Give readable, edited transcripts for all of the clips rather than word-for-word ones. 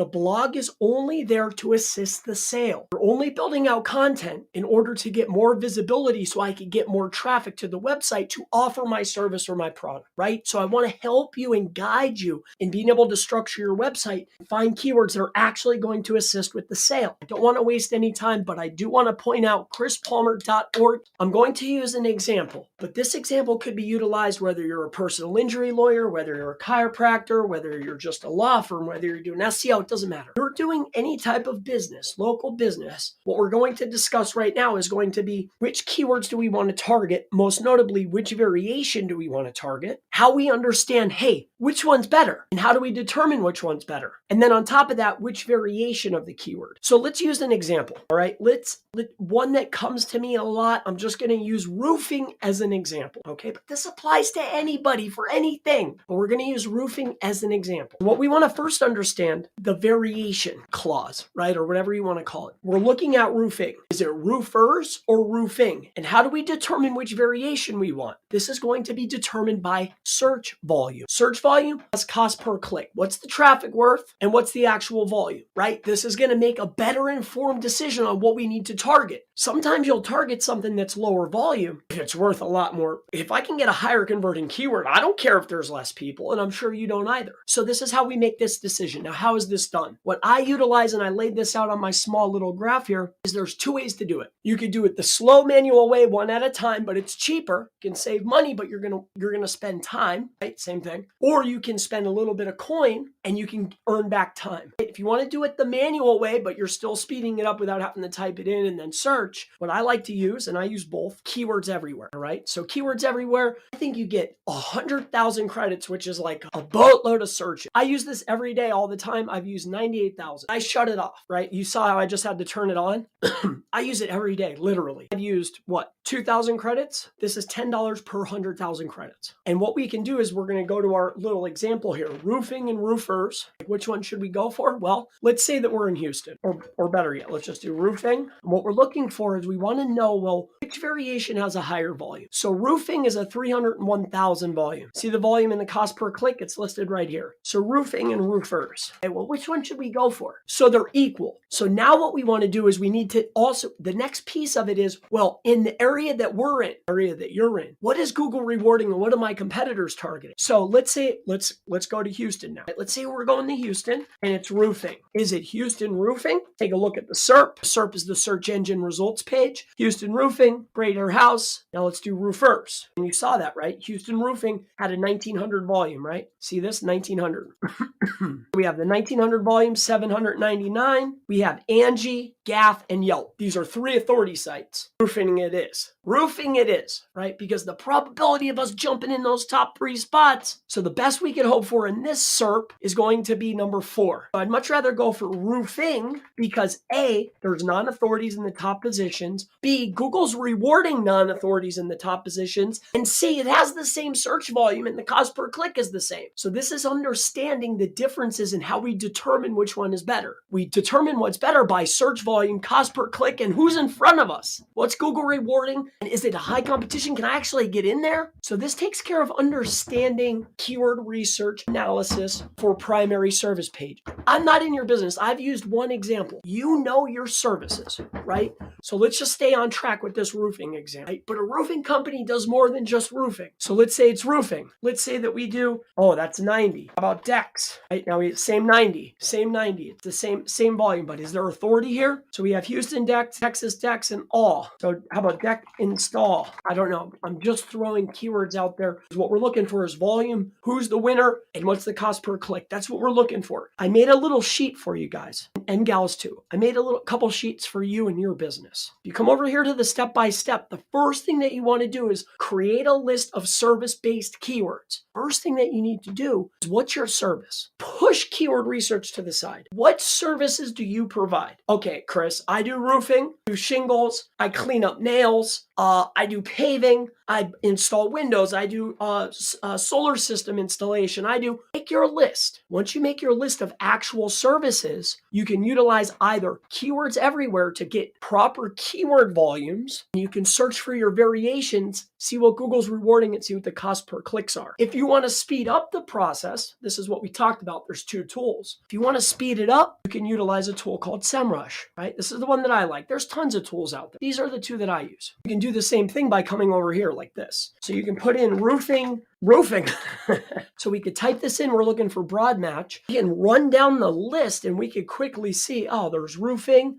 The blog is only there to assist the sale. You're only building out content in order to get more visibility so I can get more traffic to the website to offer my service or my product, right? So I want to help you and guide you in being able to structure your website and find keywords that are actually going to assist with the sale. I don't want to waste any time, but I do want to point out chrispalmer.org. I'm going to use an example, but this example could be utilized whether you're a personal injury lawyer, whether you're a chiropractor, whether you're just a law firm, whether you're doing SEO, it doesn't matter. You're doing any type of business, local business. What we're going to discuss right now is going to be which keywords do we want to target, most notably, which variation do we want to target, how we understand, hey, which one's better, and how do we determine which one's better? And then on top of that, which variation of the keyword. So let's use an example, all right? One that comes to me a lot, I'm just going to use roofing as an example, okay? But this applies to anybody for anything, but we're going to use roofing as an example. What we want to first understand, the variation clause, right? Or whatever you want to call it. We're looking at roofing. Is it roofers or roofing? And how do we determine which variation we want? This is going to be determined by search volume. Search volume has cost per click. What's the traffic worth and what's the actual volume, right? This is going to make a better informed decision on what we need to target. Sometimes you'll target something that's lower volume if it's worth a lot more. If I can get a higher converting keyword, I don't care if there's less people, and I'm sure you don't either. So this is how we make this decision. Now, how is this done? What I utilize, and I laid this out on my small little graph here, is there's two ways to do it. You could do it the slow manual way, one at a time, but it's cheaper. You can save money, but you're gonna spend time, right? Same thing. Or you can spend a little bit of coin and you can earn back time. If you want to do it the manual way, but you're still speeding it up without having to type it in and then search, what I like to use, and I use both, keywords everywhere, all right? So keywords everywhere, I think you get 100,000 credits, which is like a boatload of search. I use this every day, all the time. I've used 98,000. I shut it off, right? You saw how I just had to turn it on. I use it every day, literally. I've used, 2,000 credits? This is $10 per 100,000 credits. And what we can do is we're going to go to our little example here, roofing and roofers. Which one should we go for? Well, let's say that we're in Houston, or better yet, let's just do roofing. And what we're looking for is we want to know, well, which variation has a higher volume? So roofing is a 301,000 volume. See the volume and the cost per click? It's listed right here. So roofing and roofers. Okay, well, which one should we go for? So they're equal. So now what we want to do is we need to also, the next piece of it is, well, in the area that we're in, area that you're in, what is Google rewarding and what are my competitors targeting? So let's say, let's go to Houston now. Let's say we're going to Houston and it's roofing. Is it Houston roofing? Take a look at the SERP. SERP is the search engine results page. Houston roofing, Greater House. Now let's do roofers. And you saw that, right? Houston roofing had a 1900 volume, right? See this? 1900. We have the 1900 volume, 799. We have Angie, Gaff, and Yelp. These are 3 authority sites. Roofing it is. Roofing it is, right? Because the probability of us jumping in those top 3 spots, so the best we could hope for in this SERP is going to be number 4. I'd much rather go for roofing because A, there's non-authorities in the top positions. B, Google's rewarding non-authorities in the top positions. And C, it has the same search volume and the cost per click is the same. So this is understanding the differences in how we determine which one is better. We determine what's better by search volume, cost per click, and who's in front of us. What's Google rewarding? And is it a high competition? Can I actually get in there? So this takes care of understanding keyword research analysis for primary service page. I'm not in your business. I've used one example. You know your services, right? So let's just stay on track with this roofing example. Right? But a roofing company does more than just roofing. So let's say it's roofing. Let's say that we do, that's 90. How about decks? Right now same 90. It's the same volume, but is there authority here? So we have Houston decks, Texas decks, and all. So how about deck install? I don't know. I'm just throwing keywords out there. What we're looking for is volume, who's the winner, and what's the cost per click. That's what we're looking for. I made a little sheet for you guys and gals too. I made a couple sheets for you and your business. You come over here to the step-by-step. The first thing that you want to do is create a list of service-based keywords. First thing that you need to do is what's your service? Push keyword research to the side. What services do you provide? Okay, Chris, I do roofing, do shingles, I clean up nails, I do paving, I install windows, I do solar system installation, make your list. Once you make your list of actual services, you can utilize either keywords everywhere to get proper keyword volumes. You can search for your variations, see what Google's rewarding it, see what the cost per clicks are. If you want to speed up the process, this is what we talked about. There's 2 tools. If you want to speed it up, you can utilize a tool called SEMrush, right? This is the one that I like. There's tons of tools out there. These are the 2 that I use. You can do the same thing by coming over here like this. So you can put in roofing. So we could type this in. We're looking for broad match. We can run down the list and we could quickly see, oh, there's roofing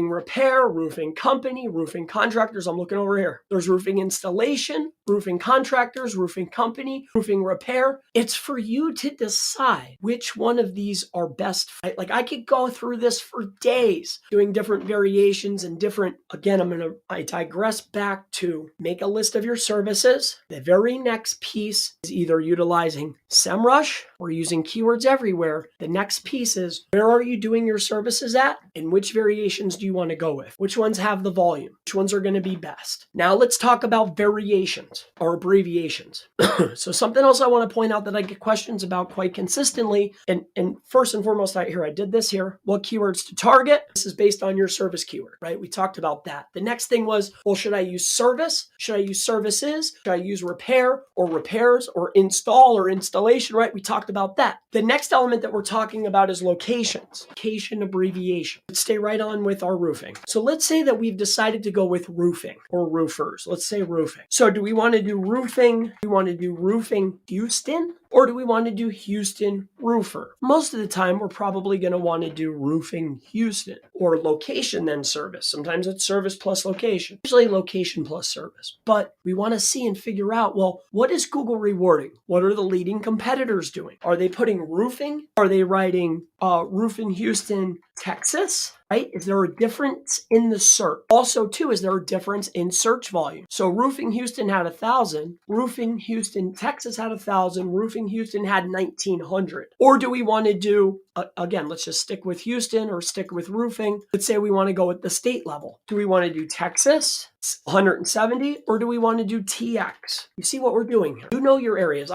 repair, roofing company, roofing contractors. I'm looking over here. There's roofing installation, roofing contractors, roofing company, roofing repair. It's for you to decide which one of these are best. Like I could go through this for days doing different variations and different, again, I digress back to make a list of your services. The very next piece is either utilizing SEMrush or using keywords everywhere. The next piece is, where are you doing your services at and which variations do you want to go with? Which ones have the volume? Which ones are going to be best? Now let's talk about variations or abbreviations. So something else I want to point out that I get questions about quite consistently, and first and foremost, I did this here. What keywords to target? This is based on your service keyword, right? We talked about that. The next thing was, well, should I use service? Should I use services? Should I use repair or repairs or install or installation, right? We talked about that. The next element that we're talking about is locations, location abbreviation. Let's stay right on with our roofing. So let's say that we've decided to go with roofing or roofers. Let's say roofing. So do we want to do roofing? Do we want to do roofing Houston? Or do we want to do Houston roofer? Most of the time, we're probably going to want to do roofing Houston or location then service. Sometimes it's service plus location, usually location plus service. But we want to see and figure out, well, what is Google rewarding? What are the leading competitors doing? Are they putting roofing? Are they writing roofing Houston, Texas? Right? Is there a difference in the search? Also, too, is there a difference in search volume? So roofing Houston had 1,000, roofing Houston, Texas had 1,000, roofing Houston had 1,900. Or do we want to do, again, let's just stick with Houston or stick with roofing. Let's say we want to go at the state level. Do we want to do Texas, 170, or do we want to do TX? You see what we're doing here. You know your areas.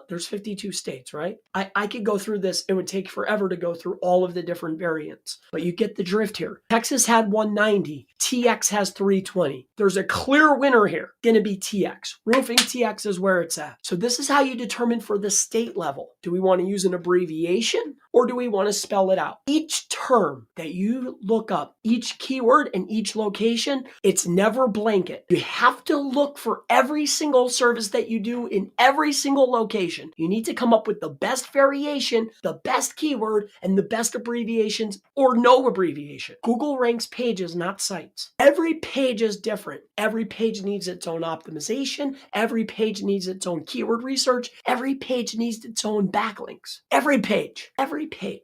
There's 52 states, right? I could go through this. It would take forever to go through all of the different variants, but you get the drift here. Texas had 190. TX has 320. There's a clear winner here. Going to be TX. Roofing TX is where it's at. So this is how you determine for the state level. Do we want to use an abbreviation or do we want to spell it out? Each term that you look up, each keyword and each location, it's never blanket. You have to look for every single service that you do in every single location. You need to come up with the best variation, the best keyword, and the best abbreviations or no abbreviation. Google ranks pages, not sites. Every page is different. Every page needs its own optimization. Every page needs its own keyword research. Every page needs its own backlinks. Every page.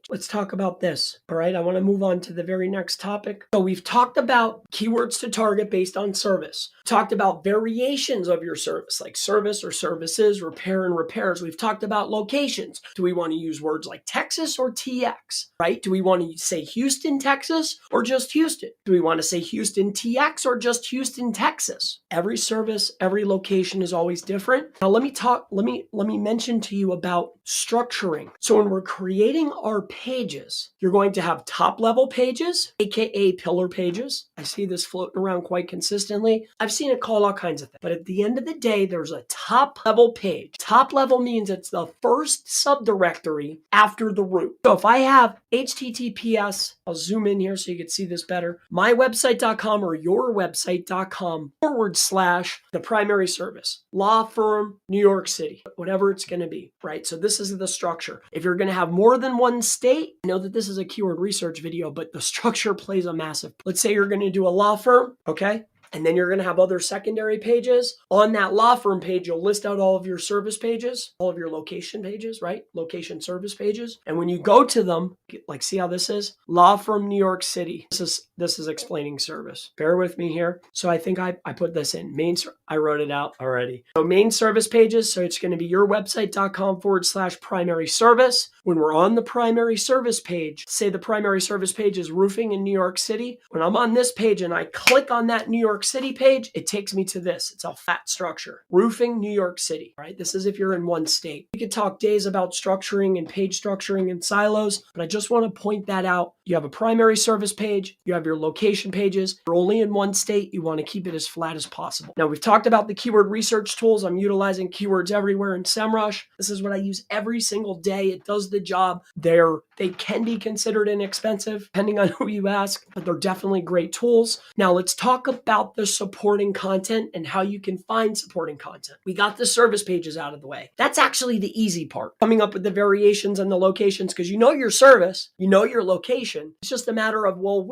Let's talk about this. All right, I want to move on to the very next topic. So we've talked about keywords to target based on service. Talked about variations of your service, like service or services, repair and repairs. We've talked about locations. Do we want to use words like Texas or TX, right? Do we want to say Houston, Texas, or just Houston? Do we want to say Houston TX or just Houston, Texas? Every service, every location is always different. Now let me mention to you about structuring. So when we're creating our pages, you're going to have top level pages, aka pillar pages. I see this floating around quite consistently. I've seen it called all kinds of things. But at the end of the day, there's a top level page. Top level means it's the first subdirectory after the root. So if I have HTTPS, I'll zoom in here so you can see this better, mywebsite.com or yourwebsite.com / the primary service, law firm, New York City, whatever it's going to be, right? So this is the structure. If you're going to have more than one state, I know that this is a keyword research video, but the structure plays a massive. Let's say you're going to do a law firm, okay? And then you're going to have other secondary pages. On that law firm page, you'll list out all of your service pages, all of your location pages, right? Location service pages. And when you go to them, like see how this is? Law firm New York City. This is explaining service. Bear with me here. So I think I put this in. I wrote it out already. So main service pages. So it's going to be yourwebsite.com / primary service. When we're on the primary service page, say the primary service page is roofing in New York City. When I'm on this page and I click on that New York York City page, it takes me to this. It's a fat structure. Roofing, New York City, right? This is if you're in one state. We could talk days about structuring and page structuring in silos, but I just want to point that out. You have a primary service page, you have your location pages. You're only in one state. You want to keep it as flat as possible. Now, we've talked about the keyword research tools. I'm utilizing Keywords Everywhere in SEMrush. This is what I use every single day. It does the job. They can be considered inexpensive, depending on who you ask, but they're definitely great tools. Now, let's talk about the supporting content and how you can find supporting content. We got the service pages out of the way. That's actually the easy part, coming up with the variations and the locations, because you know your service, you know your location. It's just a matter of, well,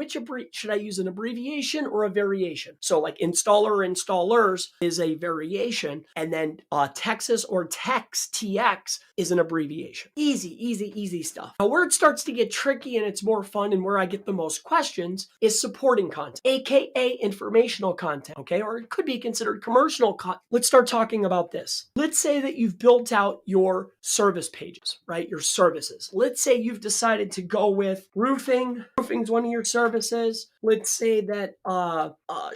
should I use an abbreviation or a variation? So like installer or installers is a variation, and then Texas or TX is an abbreviation. Easy stuff. Now, where it starts to get tricky and it's more fun and where I get the most questions is supporting content, aka informational content, okay? Or it could be considered commercial content. Let's start talking about this. Let's say that you've built out your service pages, right? Your services. Let's say you've decided to go with roofing. Roofing's one of your services. Let's say that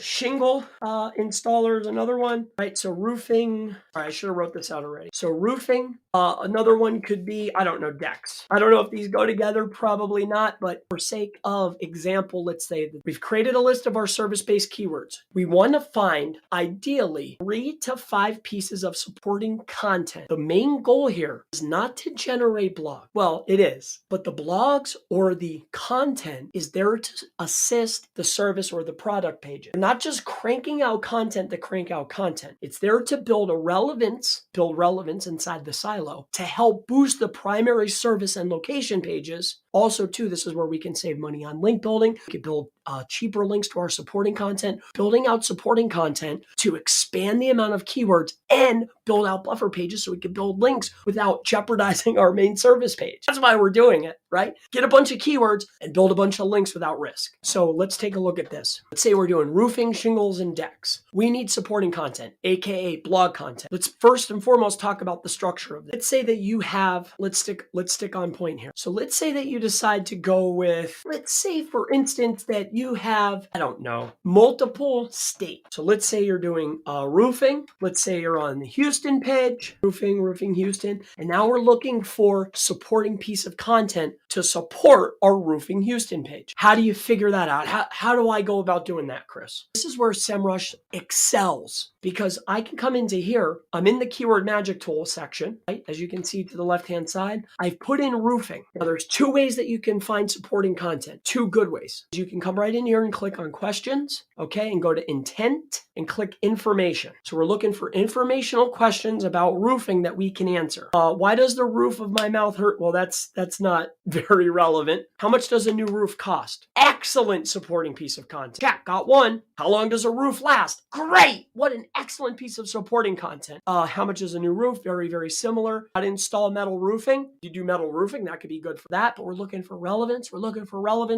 shingle installer is another one, right? So roofing, all right, I should have wrote this out already. So roofing, another one could be, I don't know, decks. I don't know if these go together, probably not, but for sake of example, let's say that we've created a list of our service-based keywords. We want to find, ideally, 3 to 5 pieces of supporting content. The main goal here is not to generate blog. Well, it is, but the blogs or the content is there to assist the service or the product pages. They're not just cranking out content to crank out content. It's there to build relevance inside the silo to help boost the primary service and location pages. Also, too, this is where we can save money on link building. We can build cheaper links to our supporting content, building out supporting content to expand the amount of keywords and build out buffer pages so we can build links without jeopardizing our main service page. That's why we're doing it, right? Get a bunch of keywords and build a bunch of links without risk. So let's take a look at this. Let's say we're doing roofing, shingles, and decks. We need supporting content, aka blog content. Let's first and foremost talk about the structure of this. Let's say that you have, let's stick on point here. So let's say that you decide to go with, let's say for instance that you have, I don't know, multiple states. So let's say you're doing roofing. Let's say you're on the Houston page, roofing Houston. And now we're looking for supporting piece of content to support our roofing Houston page. How do you figure that out? How do I go about doing that, Chris? This is where SEMrush excels, because I can come into here. I'm in the keyword magic tool section, right? As you can see to the left-hand side, I've put in roofing. Now there's 2 ways that you can find supporting content, 2 good ways. You can come right in here and click on questions, okay, and go to intent and click information. So we're looking for informational questions about roofing that we can answer. Why does the roof of my mouth hurt? Well, that's not very relevant. How much does a new roof cost? Excellent supporting piece of content. Cat, got one. How long does a roof last? Great. What an excellent piece of supporting content. How much is a new roof? Very, very similar. How to install metal roofing? You do metal roofing, that could be good for that, but we're looking for relevance.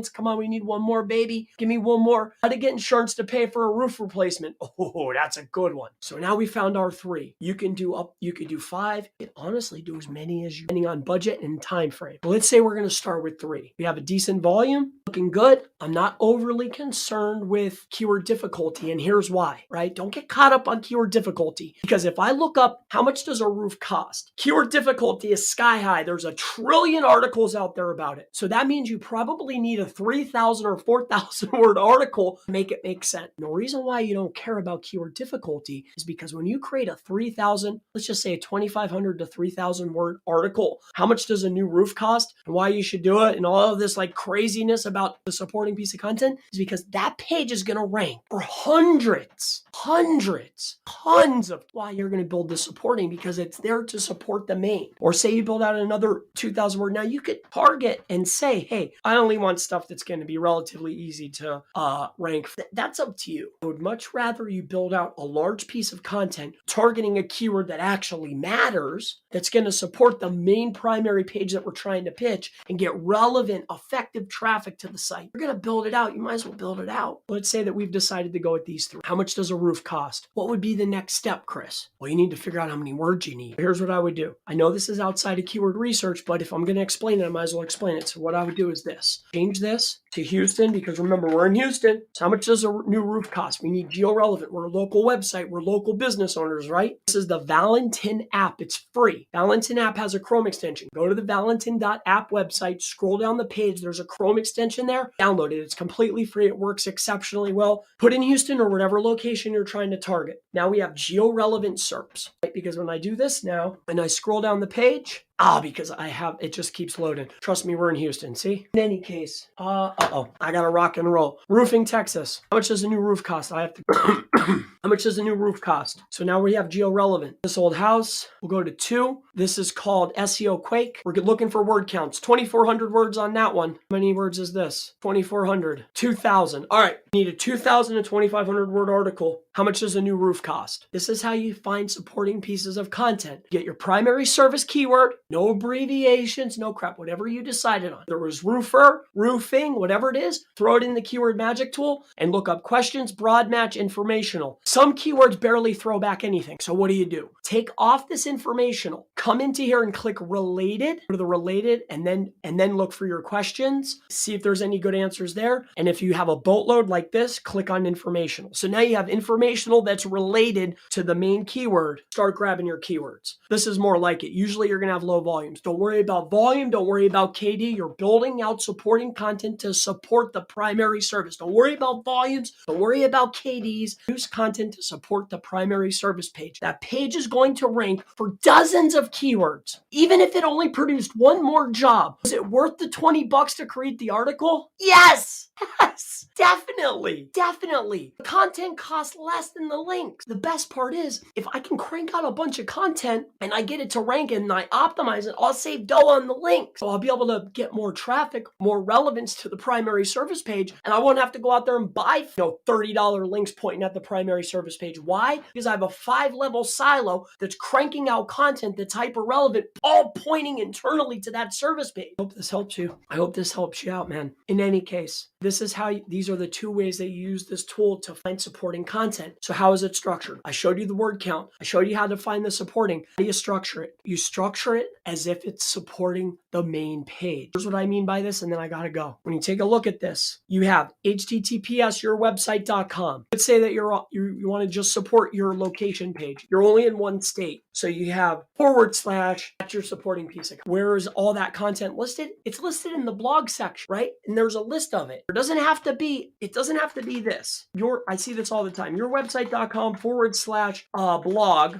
Come on, we need one more, baby. Give me one more. How to get insurance to pay for a roof replacement. Oh, that's a good one. So now we found our 3. You could do 5. You can honestly do as many as you, depending on budget and time frame. But let's say we're going to start with 3. We have a decent volume, looking good. I'm not overly concerned with keyword difficulty, and here's why, right? Don't get caught up on keyword difficulty, because if I look up how much does a roof cost, keyword difficulty is sky high. There's a trillion articles out there about it. So that means you probably need a 3,000 or 4,000 word article to make it make sense. And the reason why you don't care about keyword difficulty is because when you create a 3,000, let's just say a 2,500 to 3,000 word article, how much does a new roof cost and why you should do it and all of this like craziness about the supporting piece of content is because that page is going to rank for tons of why you're going to build the supporting, because it's there to support the main. Or say you build out another 2,000 word. Now you could target and say, hey, I only want stuff that's going to be relatively easy to rank. That's up to you. I would much rather you build out a large piece of content targeting a keyword that actually matters, that's going to support the main primary page that we're trying to pitch and get relevant, effective traffic to to the site. You're going to build it out. You might as well build it out. Let's say that we've decided to go with these three. How much does a roof cost? What would be the next step, Chris? Well, you need to figure out how many words you need. Here's what I would do. I know this is outside of keyword research, but if I'm going to explain it, I might as well explain it. So what I would do is this. Change this to Houston, because remember, we're in Houston. So how much does a new roof cost? We need geo-relevant. We're a local website. We're local business owners, right? This is the Valentin app. It's free. Valentin app has a Chrome extension. Go to the valentin.app website, scroll down the page. There's a Chrome extension there. Download it. It's completely free. It works exceptionally well. Put in Houston or whatever location you're trying to target. Now we have geo-relevant SERPs, right? Because when I do this now and I scroll down the page, because it just keeps loading. Trust me, we're in Houston, see? In any case, I gotta rock and roll. Roofing, Texas. How much does a new roof cost? How much does a new roof cost? So now we have geo-relevant. This old house, we'll go to 2. This is called SEO Quake. We're looking for word counts. 2,400 words on that one. How many words is this? 2,400. 2,000. All right, you need a 2,000 to 2,500 word article. How much does a new roof cost? This is how you find supporting pieces of content. Get your primary service keyword, no abbreviations, no crap, whatever you decided on. There was roofer, roofing, whatever it is, throw it in the keyword magic tool and look up questions, broad match, informational. Some keywords barely throw back anything. So what do? Take off this informational, come into here and click related, go to the related, and then look for your questions, see if there's any good answers there. And if you have a boatload like this, click on informational. So now you have informational that's related to the main keyword. Start grabbing your keywords. This is more like it. Usually you're going to have low volumes. Don't worry about volume. Don't worry about KD. You're building out supporting content to support the primary service. Don't worry about volumes. Don't worry about KDs. Use content to support the primary service page. That page is going to rank for dozens of keywords. Even if it only produced one more job, is it worth the $20 to create the article? Yes! Yes, definitely. The content costs less than the links. The best part is, if I can crank out a bunch of content and I get it to rank and I optimize it, I'll save dough on the links. So I'll be able to get more traffic, more relevance to the primary service page, and I won't have to go out there and buy $30 links pointing at the primary service page. Why? Because I have a 5-level silo that's cranking out content that's hyper relevant, all pointing internally to that service page. I hope this helps you. I hope this helps you out, man. In any case, these are the 2 ways that you use this tool to find supporting content. So how is it structured? I showed you the word count. I showed you how to find the supporting. How do you structure it? You structure it as if it's supporting the main page. Here's what I mean by this, and then I gotta go. When you take a look at this, you have https yourwebsite.com. Let's say that you want to just support your location page. You're only in one state. So you have / that's your supporting piece. Where is all that content listed? It's listed in the blog section, right? And there's a list of it. It doesn't have to be this. I see this all the time. Yourwebsite.com / blog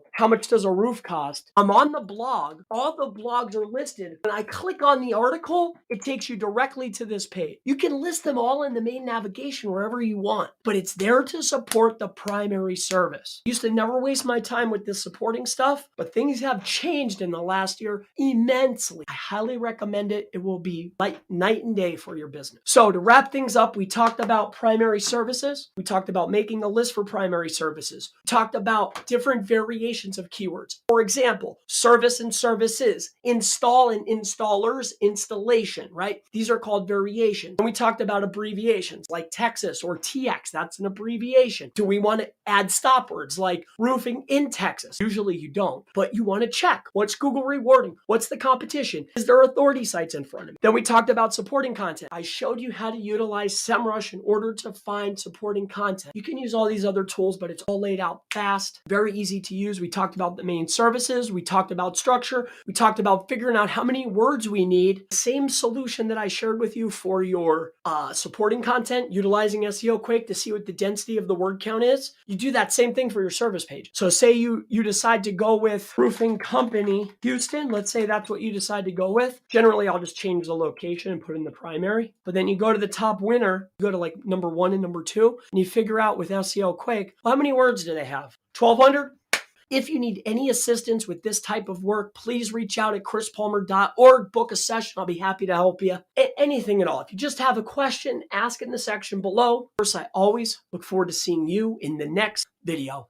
/ how much does a roof cost? I'm on the blog. All the blogs are listed. When I click on the article, it takes you directly to this page. You can list them all in the main navigation wherever you want, but it's there to support the primary service. I used to never waste my time with this supporting stuff, but things have changed in the last year immensely. I highly recommend it. It will be like night and day for your business. So to wrap things up, we talked about primary services. We talked about making a list for primary services. We talked about different variations of keywords. For example, service and services, install and installers, installation, right? These are called variations. And we talked about abbreviations like Texas or TX. That's an abbreviation. Do we want to add stop words like roofing in Texas? Usually you don't, but you want to check. What's Google rewarding? What's the competition? Is there authority sites in front of me? Then we talked about supporting content. I showed you how to utilize SEMrush in order to find supporting content. You can use all these other tools, but it's all laid out fast, very easy to use. We talked about the main services. We talked about structure. We talked about figuring out how many words we need. Same solution that I shared with you for your supporting content, utilizing SEO Quake to see what the density of the word count is. You do that same thing for your service page. So say you decide to go with roofing company Houston. Let's say that's what you decide to go with. Generally, I'll just change the location and put in the primary. But then you go to the top winner, you go to like number 1 and number 2, and you figure out with SEO Quake, well, how many words do they have? 1,200? If you need any assistance with this type of work, please reach out at chrispalmer.org, book a session. I'll be happy to help you. Anything at all. If you just have a question, ask in the section below. Of course, I always look forward to seeing you in the next video.